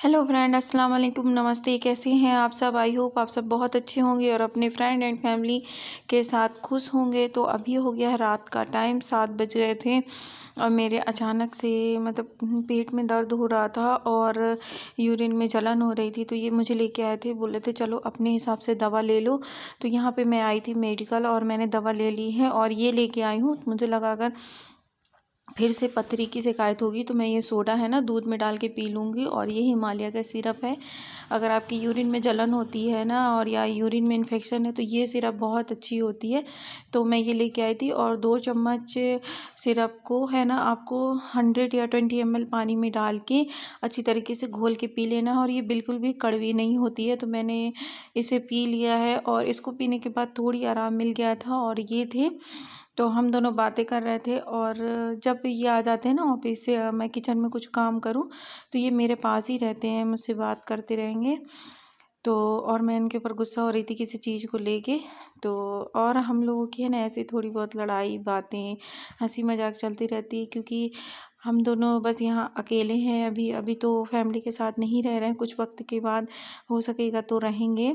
Hello friend, अस्सलाम वालेकुम, नमस्ते। कैसे हैं आप सब? आई होप आप सब बहुत अच्छे होंगे और अपने फ्रेंड एंड फैमिली के साथ खुश होंगे। तो अभी हो गया है रात का टाइम, 7 बज गए थे और मेरे अचानक से पेट में दर्द हो रहा था और यूरिन में जलन हो रही थी। तो ये मुझे लेके आए थे, बोले थे चलो अपने हिसाब से दवा ले लो। तो यहाँ पे मैं आई थी मेडिकल और मैंने दवा ले ली है और ये लेके आई हूँ। मुझे लगा अगर फिर से पथरी की शिकायत होगी तो मैं ये सोडा है ना दूध में डाल के पी लूँगी। और ये हिमालय का सिरप है, अगर आपकी यूरिन में जलन होती है ना और या यूरिन में इन्फेक्शन है तो ये सिरप बहुत अच्छी होती है। तो मैं ये लेके आई थी और 2 चम्मच सिरप को है ना आपको 100 या 20 ml पानी में डाल के अच्छी तरीके से घोल के पी लेना है। और ये बिल्कुल भी कड़वी नहीं होती है। तो मैंने इसे पी लिया है और इसको पीने के बाद थोड़ी आराम मिल गया था। और ये थे, तो हम दोनों बातें कर रहे थे और जब ये आ जाते हैं ना ऑफिस से, मैं किचन में कुछ काम करूं तो ये मेरे पास ही रहते हैं, मुझसे बात करते रहेंगे। तो और मैं इनके ऊपर गुस्सा हो रही थी किसी चीज़ को लेके। तो और हम लोगों की है ना ऐसे थोड़ी बहुत लड़ाई बातें हंसी मजाक चलती रहती है, क्योंकि हम दोनों बस यहाँ अकेले हैं। अभी अभी तो फैमिली के साथ नहीं रह रहे हैं, कुछ वक्त के बाद हो सकेगा तो रहेंगे।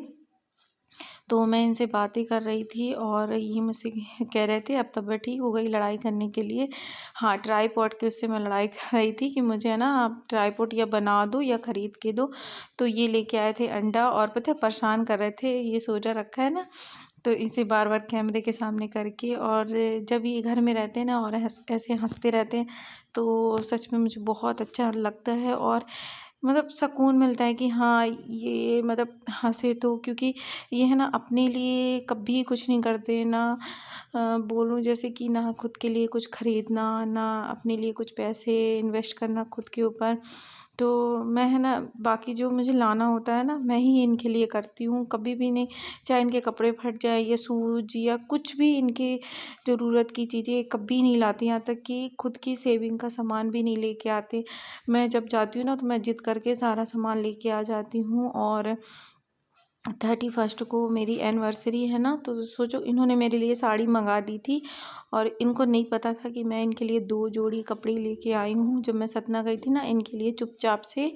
तो मैं इनसे बातें कर रही थी और ये मुझसे कह रहे थे अब तबीयत ठीक हो गई लड़ाई करने के लिए। हाँ, ट्राईपॉड की उससे मैं लड़ाई कर रही थी कि मुझे है ना आप ट्राईपॉड या बना दो या ख़रीद के दो। तो ये लेके आए थे अंडा और पता है परेशान कर रहे थे, ये सोजा रखा है ना तो इसे बार बार कैमरे के सामने करके। और जब ये घर में रहते हैं ना और ऐसे हंसते रहते हैं तो सच में मुझे बहुत अच्छा लगता है और सुकून मिलता है कि हाँ ये हंसे तो, क्योंकि ये है ना अपने लिए कभी कुछ नहीं करते ना। बोलूँ जैसे कि ना खुद के लिए कुछ खरीदना ना अपने लिए कुछ पैसे इन्वेस्ट करना खुद के ऊपर। तो मैं है ना बाकी जो मुझे लाना होता है ना मैं ही इनके लिए करती हूँ, कभी भी नहीं। चाहे इनके कपड़े फट जाए या शूज या कुछ भी इनके ज़रूरत की चीज़ें कभी नहीं लाती, यहाँ तक कि खुद की सेविंग का सामान भी नहीं लेके आते। मैं जब जाती हूँ ना तो मैं ज़िद करके सारा सामान लेके आ जाती हूँ। और 31 को मेरी एनिवर्सरी है ना, तो सोचो इन्होंने मेरे लिए साड़ी मंगा दी थी और इनको नहीं पता था कि मैं इनके लिए 2 जोड़ी कपड़े लेके आई हूँ। जब मैं सतना गई थी ना इनके लिए चुपचाप से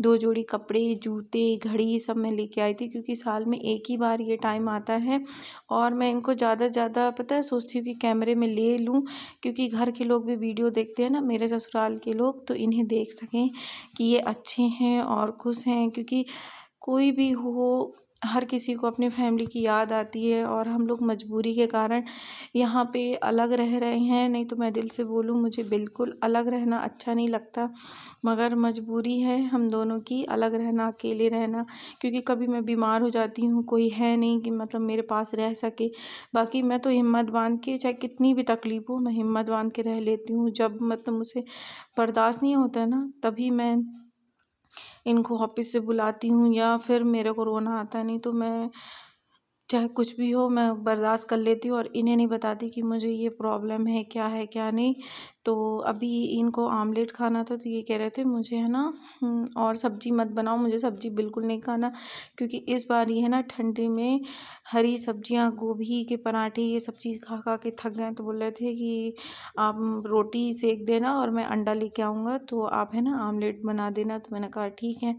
2 जोड़ी कपड़े जूते घड़ी सब मैं लेके आई थी, क्योंकि साल में एक ही बार ये टाइम आता है। और मैं इनको ज़्यादा से ज़्यादा पता है सोचती हूँ कि कैमरे में ले लूँ, क्योंकि घर के लोग भी वीडियो देखते हैं ना, मेरे ससुराल के लोग, तो इन्हें देख सकें कि ये अच्छे हैं और खुश हैं। क्योंकि कोई भी हो, हर किसी को अपनी फैमिली की याद आती है और हम लोग मजबूरी के कारण यहाँ पे अलग रह रहे हैं। नहीं तो मैं दिल से बोलूँ मुझे बिल्कुल अलग रहना अच्छा नहीं लगता, मगर मजबूरी है हम दोनों की अलग रहना, अकेले रहना। क्योंकि कभी मैं बीमार हो जाती हूँ, कोई है नहीं कि मेरे पास रह सके। बाकी मैं तो हिम्मत बांध के, चाहे कितनी भी तकलीफ हो, मैं हिम्मत बांध के रह लेती हूँ। जब मुझसे बर्दाश्त नहीं होता है ना तभी मैं इनको ऑफिस से बुलाती हूँ या फिर मेरे को रोना आता है। नहीं तो मैं चाहे कुछ भी हो मैं बर्दाश्त कर लेती हूँ और इन्हें नहीं बताती कि मुझे ये प्रॉब्लम है क्या नहीं। तो अभी इनको आमलेट खाना था तो ये कह रहे थे मुझे है ना और सब्जी मत बनाओ, मुझे सब्जी बिल्कुल नहीं खाना। क्योंकि इस बार ये है ना ठंडी में हरी सब्जियां गोभी के पराठे ये सब चीज़ खा खा के थक गए। तो बोल रहे थे कि आप रोटी सेक देना और मैं अंडा लेके आऊँगा तो आप है ना आमलेट बना देना। तो मैंने कहा ठीक है।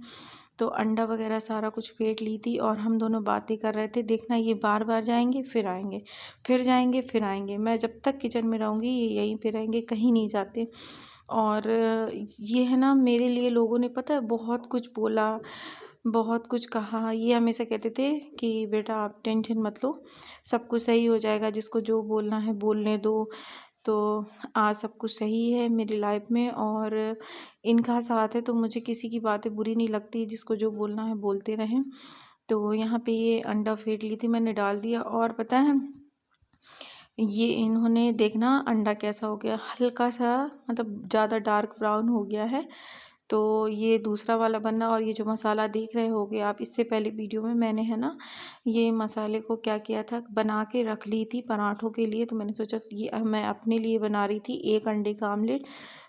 तो अंडा वगैरह सारा कुछ फेंट ली थी और हम दोनों बातें कर रहे थे। देखना ये बार बार जाएंगे फिर आएंगे, फिर जाएंगे फिर आएंगे। मैं जब तक किचन में रहूँगी ये यहीं पे रहेंगे, कहीं नहीं जाते। और ये है ना मेरे लिए लोगों ने पता है बहुत कुछ बोला, बहुत कुछ कहा। ये हमेशा कहते थे कि बेटा आप टेंशन मत लो, सब कुछ सही हो जाएगा, जिसको जो बोलना है बोलने दो। तो आज सब कुछ सही है मेरी लाइफ में और इनका साथ है तो मुझे किसी की बातें बुरी नहीं लगती, जिसको जो बोलना है बोलते रहें। तो यहाँ पे ये अंडा फेंट ली थी, मैंने डाल दिया। और पता है ये इन्होंने देखना अंडा कैसा हो गया, हल्का सा ज़्यादा डार्क ब्राउन हो गया है। तो ये दूसरा वाला बनना। और ये जो मसाला देख रहे होगे आप, इससे पहले वीडियो में मैंने है ना ये मसाले को क्या किया था, बना के रख ली थी पराठों के लिए। तो मैंने सोचा ये मैं अपने लिए बना रही थी 1 अंडे का आमलेट,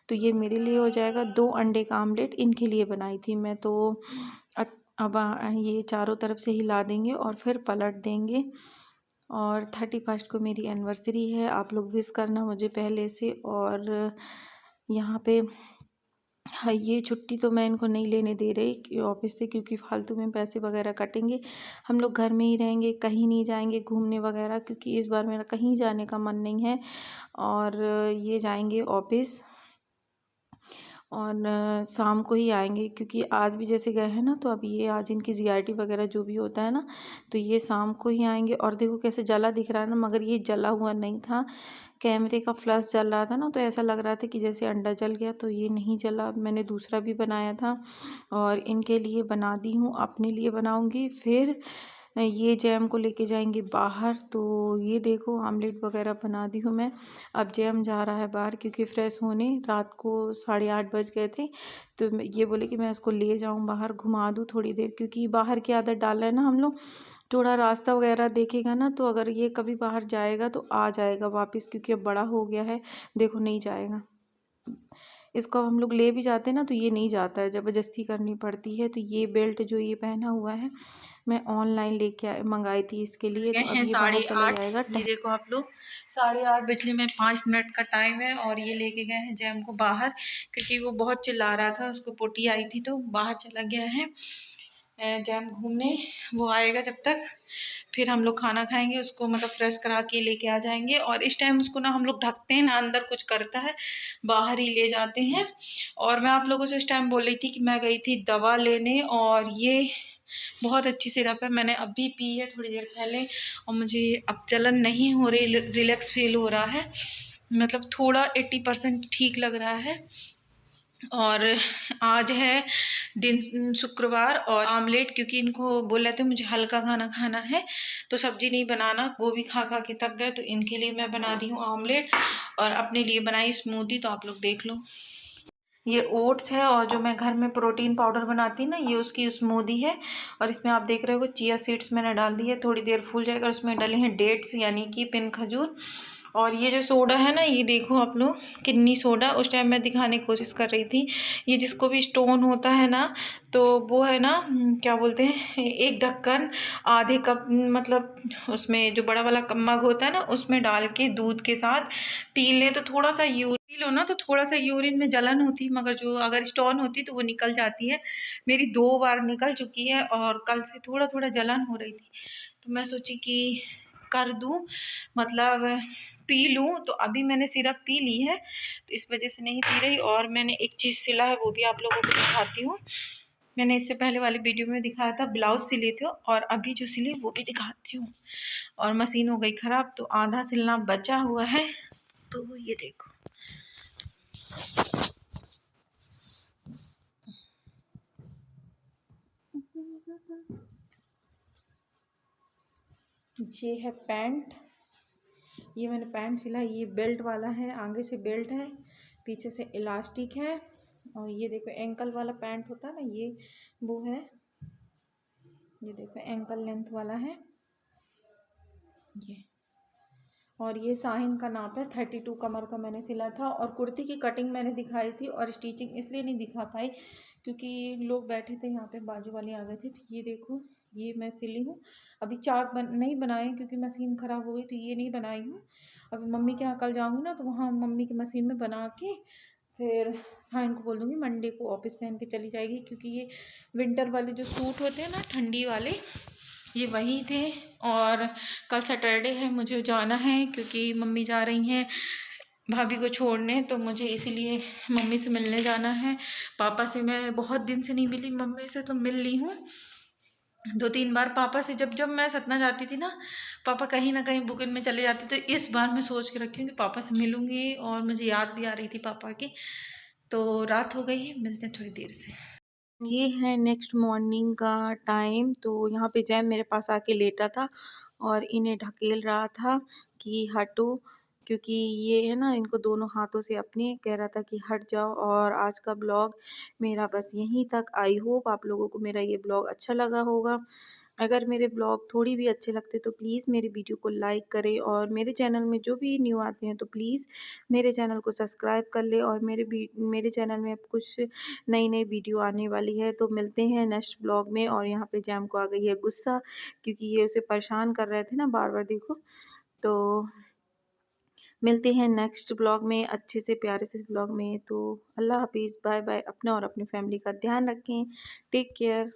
तो ये मेरे लिए हो जाएगा 2 अंडे का आमलेट। इनके लिए बनाई थी मैं। तो अब ये चारों तरफ से हिला देंगे और फिर पलट देंगे। और 31 को मेरी एनिवर्सरी है, आप लोग विश करना मुझे पहले से। और यहाँ पे हाँ, ये छुट्टी तो मैं इनको नहीं लेने दे रही कि ऑफिस से, क्योंकि फालतू में पैसे वगैरह कटेंगे। हम लोग घर में ही रहेंगे, कहीं नहीं जाएंगे घूमने वगैरह, क्योंकि इस बार मेरा कहीं जाने का मन नहीं है। और ये जाएंगे ऑफिस, और शाम को ही आएंगे, क्योंकि आज भी जैसे गए हैं ना, तो अब ये आज इनकी जीआरटी वगैरह जो भी होता है ना, तो ये शाम को ही आएंगे। और देखो कैसे जला दिख रहा है ना, मगर ये जला हुआ नहीं था, कैमरे का फ्लैश जल रहा था ना, तो ऐसा लग रहा था कि जैसे अंडा जल गया, तो ये नहीं जला। मैंने दूसरा भी बनाया था और इनके लिए बना दी हूँ, अपने लिए बनाऊँगी। फिर ये जैम को लेके जाएंगे बाहर। तो ये देखो आमलेट वगैरह बना दी हूँ मैं। अब जैम जा रहा है बाहर, क्योंकि फ्रेश होने रात को 8:30 बज गए थे। तो ये बोले कि मैं उसको ले जाऊँ बाहर, घुमा दूँ थोड़ी देर, क्योंकि बाहर की आदत डाला है ना हम लोग। थोड़ा रास्ता वगैरह देखेगा ना, तो अगर ये कभी बाहर जाएगा तो आ जाएगा वापस, क्योंकि अब बड़ा हो गया है। देखो नहीं जाएगा। इसको हम लोग ले भी जाते हैं ना, तो ये नहीं जाता है, ज़बरदस्ती करनी पड़ती है। तो ये बेल्ट जो ये पहना हुआ है, मैं ऑनलाइन लेके मंगाई थी इसके लिए। तो अब ये बाहर चला जाएगा। ये देखो आप लोग, 8:30 बजने में 5 मिनट का टाइम है, और ये लेके गए हैं जैम को बाहर, क्योंकि वो बहुत चिल्ला रहा था, उसको पोटी आई थी, तो बाहर चला गया है जैम घूमने। वो आएगा जब तक, फिर हम लोग खाना खाएंगे, उसको मतलब फ्रेश करा के लेके आ जाएंगे। और इस टाइम उसको ना हम लोग ढकते हैं ना, अंदर कुछ करता है, बाहर ही ले जाते हैं। और मैं आप लोगों से उस टाइम बोल रही थी कि मैं गई थी दवा लेने, और ये बहुत अच्छी सिरप है, मैंने अभी पी है थोड़ी देर पहले, और मुझे अब जलन नहीं हो रही, रिलैक्स फील हो रहा है, मतलब थोड़ा 80% ठीक लग रहा है। और आज है दिन शुक्रवार, और आमलेट, क्योंकि इनको बोल रहे थे मुझे हल्का खाना खाना है, तो सब्जी नहीं बनाना, गोभी खा खा के थक गए, तो इनके लिए मैं बना दी हूँ आमलेट, और अपने लिए बनाई स्मूदी। तो आप लोग देख लो, ये ओट्स है, और जो मैं घर में प्रोटीन पाउडर बनाती हूँ ना, ये उसकी स्मूदी है। और इसमें आप देख रहे हो चिया सीड्स मैंने डाल दी है, थोड़ी देर फूल जाएगा। उसमें डले हैं डेट्स, यानी कि पिन खजूर। और ये जो सोडा है ना, ये देखो आप लोग कितनी सोडा, उस टाइम मैं दिखाने की कोशिश कर रही थी। ये जिसको भी स्टोन होता है ना, तो वो है ना, क्या बोलते हैं, एक ढक्कन आधे कप, मतलब उसमें जो बड़ा वाला मग होता है ना, उसमें डाल के दूध के साथ पी लें, तो थोड़ा सा पी लो ना, तो थोड़ा सा यूरिन में जलन होती, मगर जो अगर स्टोन होती तो वो निकल जाती है। मेरी 2 बार निकल चुकी है, और कल से थोड़ा थोड़ा जलन हो रही थी, तो मैं सोची कि कर दूं, मतलब पी लूं। तो अभी मैंने सिरप पी ली है, तो इस वजह से नहीं पी रही। और मैंने एक चीज़ सिला है, वो भी आप लोगों को दिखाती हूँ। मैंने इससे पहले वाली वीडियो में दिखाया था, ब्लाउज सिले थे, और अभी जो सिले वो भी दिखाती हूँ। और मशीन हो गई ख़राब, तो आधा सिलना बचा हुआ है, तो ये देखो। ये है पैंट, ये मैंने पैंट सिला, ये बेल्ट वाला है, आगे से बेल्ट है, पीछे से इलास्टिक है। और ये देखो एंकल वाला पैंट होता है ना, ये वो है, ये देखो एंकल लेंथ वाला है ये। और ये साहिन का नाप है 32 कमर का मैंने सिला था। और कुर्ती की कटिंग मैंने दिखाई थी, और स्टिचिंग इसलिए नहीं दिखा पाई क्योंकि लोग बैठे थे यहाँ पे, बाजू वाले आ गए थे। तो ये देखो, ये मैं सिली हूँ। अभी चाक नहीं बनाए, क्योंकि मशीन ख़राब हो गई, तो ये नहीं बनाई हूँ। अभी मम्मी के यहाँ कल जाऊँगी ना, तो वहाँ मम्मी की मशीन में बना के फिर साइन को बोल दूँगी मंडे को ऑफिस पहन के चली जाएगी, क्योंकि ये विंटर वाले जो सूट होते हैं ना, ठंडी वाले, ये वही थे। और कल सैटरडे है, मुझे जाना है, क्योंकि मम्मी जा रही हैं भाभी को छोड़ने, तो मुझे इसीलिए मम्मी से मिलने जाना है। पापा से मैं बहुत दिन से नहीं मिली, मम्मी से तो मिल ली हूँ 2-3 बार। पापा से जब जब मैं सतना जाती थी ना, पापा कहीं ना कहीं बुकिंग में चले जाते, तो इस बार मैं सोच के रखी हूँ कि पापा से मिलूँगी, और मुझे याद भी आ रही थी पापा की। तो रात हो गई है, मिलते हैं थोड़ी देर से। ये है नेक्स्ट मॉर्निंग का टाइम। तो यहाँ पे जैम मेरे पास आके लेटा था, और इन्हें ढकेल रहा था कि हटो, क्योंकि ये है ना, इनको दोनों हाथों से अपने कह रहा था कि हट जाओ। और आज का ब्लॉग मेरा बस यहीं तक। आई होप आप लोगों को मेरा ये ब्लॉग अच्छा लगा होगा। अगर मेरे ब्लॉग थोड़ी भी अच्छे लगते तो प्लीज़ मेरी वीडियो को लाइक करें, और मेरे चैनल में जो भी न्यू आते हैं तो प्लीज़ मेरे चैनल को सब्सक्राइब कर ले। और मेरे चैनल में अब कुछ नई नई वीडियो आने वाली है, तो मिलते हैं नेक्स्ट ब्लॉग में। और यहाँ पे जैम को आ गई है गुस्सा, क्योंकि ये उसे परेशान कर रहे थे ना बार बार, देखो। तो मिलते हैं नेक्स्ट ब्लॉग में अच्छे से प्यारे से ब्लॉग में। तो अल्लाह हाफिज़, बाय बाय। अपना और अपनी फैमिली का ध्यान रखें। Take care.